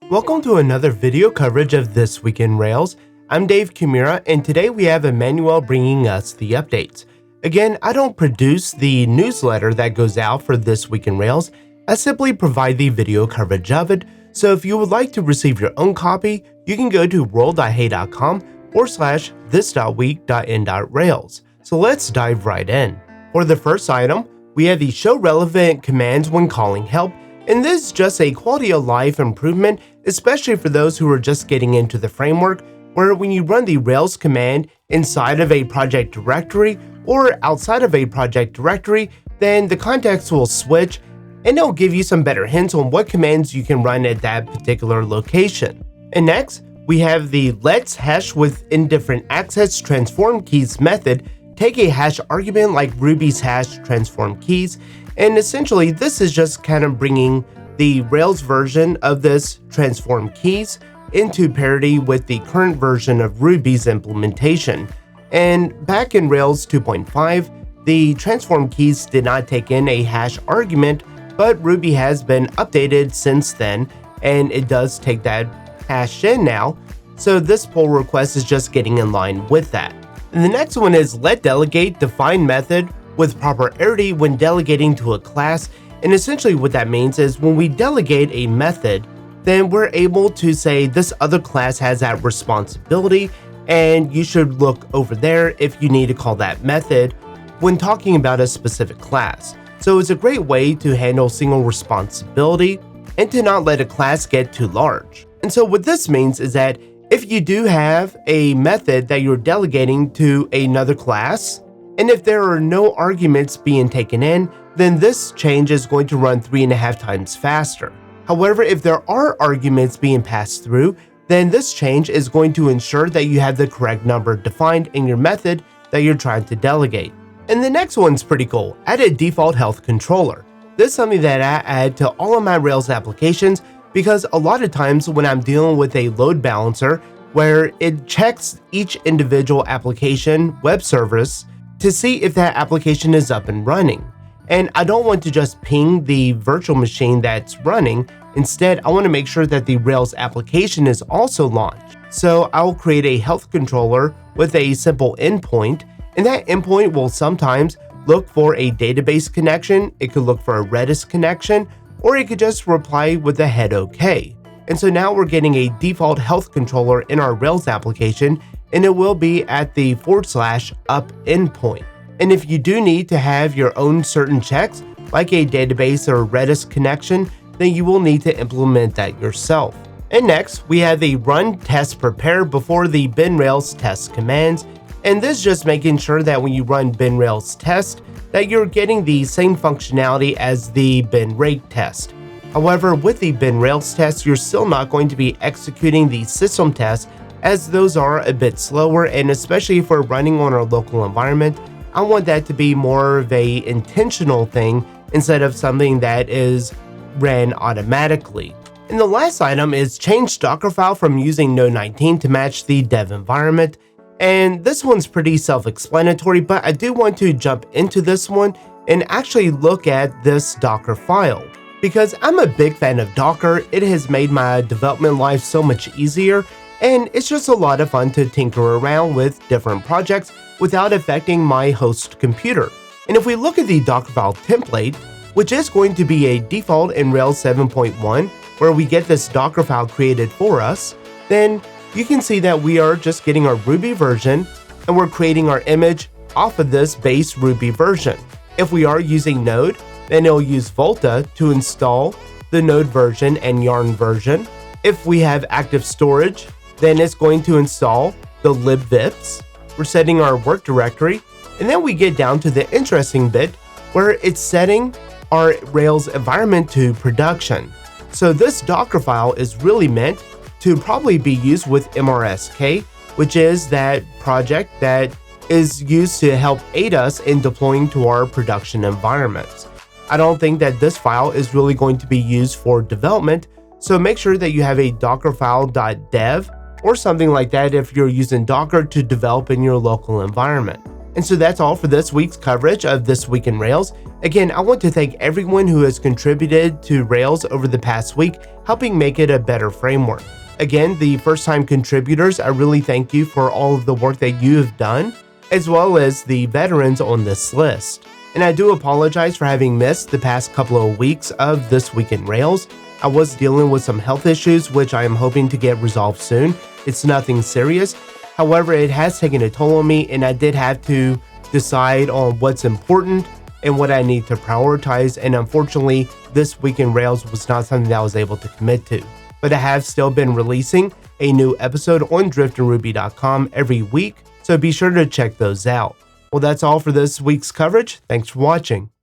Welcome to another video coverage of This Week in Rails. I'm Dave Kimura, and today we have Emmanuel bringing us the updates. Again, I don't produce the newsletter that goes out for This Week in Rails. I simply provide the video coverage of it. So if you would like to receive your own copy, you can go to world.hey.com/this.week.in.rails. So let's dive right in. For the first item, we have the show relevant commands when calling help. And this is just a quality of life improvement, especially for those who are just getting into the framework, where when you run the Rails command inside of a project directory or outside of a project directory, then the context will switch and it'll give you some better hints on what commands you can run at that particular location. And next, we have the let's hash with indifferent access transform keys method take a hash argument like Ruby's hash transform keys. And essentially, this is just kind of bringing the Rails version of this transform keys into parity with the current version of Ruby's implementation. And back in Rails 2.5, the transform keys did not take in a hash argument, but Ruby has been updated since then, and it does take that hash in now. So this pull request is just getting in line with that. And the next one is let delegate define method with proper arity when delegating to a class. And essentially what that means is when we delegate a method, then we're able to say this other class has that responsibility and you should look over there if you need to call that method when talking about a specific class. So it's a great way to handle single responsibility and to not let a class get too large. And so what this means is that if you do have a method that you're delegating to another class, and if there are no arguments being taken in, then this change is going to run 3.5 times faster. However, if there are arguments being passed through, then this change is going to ensure that you have the correct number defined in your method that you're trying to delegate. And the next one's pretty cool. Add a default health controller. This is something that I add to all of my Rails applications because a lot of times when I'm dealing with a load balancer where it checks each individual application web service to see if that application is up and running. And I don't want to just ping the virtual machine that's running. Instead, I want to make sure that the Rails application is also launched. So I'll create a health controller with a simple endpoint, and that endpoint will sometimes look for a database connection, it could look for a Redis connection, or it could just reply with a head OK. And so now we're getting a default health controller in our Rails application, and it will be at the /up endpoint. And if you do need to have your own certain checks, like a database or Redis connection, then you will need to implement that yourself. And next, we have the run test prepare before the bin Rails test commands. And this is just making sure that when you run bin Rails test, that you're getting the same functionality as the bin rake test. However, with the bin Rails test, you're still not going to be executing the system tests as those are a bit slower, and especially if we're running on our local environment, I want that to be more of a intentional thing instead of something that is ran automatically. And the last item is change Docker file from using Node 19 to match the dev environment. And this one's pretty self-explanatory, but I do want to jump into this one and actually look at this Docker file. Because I'm a big fan of Docker, it has made my development life so much easier, and it's just a lot of fun to tinker around with different projects without affecting my host computer. And if we look at the Docker file template, which is going to be a default in Rails 7.1, where we get this Docker file created for us, then you can see that we are just getting our Ruby version and we're creating our image off of this base Ruby version. If we are using Node, then it'll use Volta to install the Node version and Yarn version. If we have active storage, then it's going to install the libvips. We're setting our work directory, and then we get down to the interesting bit where it's setting our Rails environment to production. So this Docker file is really meant to probably be used with MRSK, which is that project that is used to help aid us in deploying to our production environments. I don't think that this file is really going to be used for development, so make sure that you have a dockerfile.dev or something like that if you're using Docker to develop in your local environment. And so that's all for this week's coverage of This Week in Rails. Again, I want to thank everyone who has contributed to Rails over the past week, helping make it a better framework. Again, the first-time contributors, I really thank you for all of the work that you have done, as well as the veterans on this list. And I do apologize for having missed the past couple of weeks of This Week in Rails. I was dealing with some health issues, which I am hoping to get resolved soon. It's nothing serious. However, it has taken a toll on me, and I did have to decide on what's important and what I need to prioritize. And unfortunately, This Week in Rails was not something that I was able to commit to. But I have still been releasing a new episode on driftandruby.com every week, so be sure to check those out. Well, that's all for this week's coverage. Thanks for watching.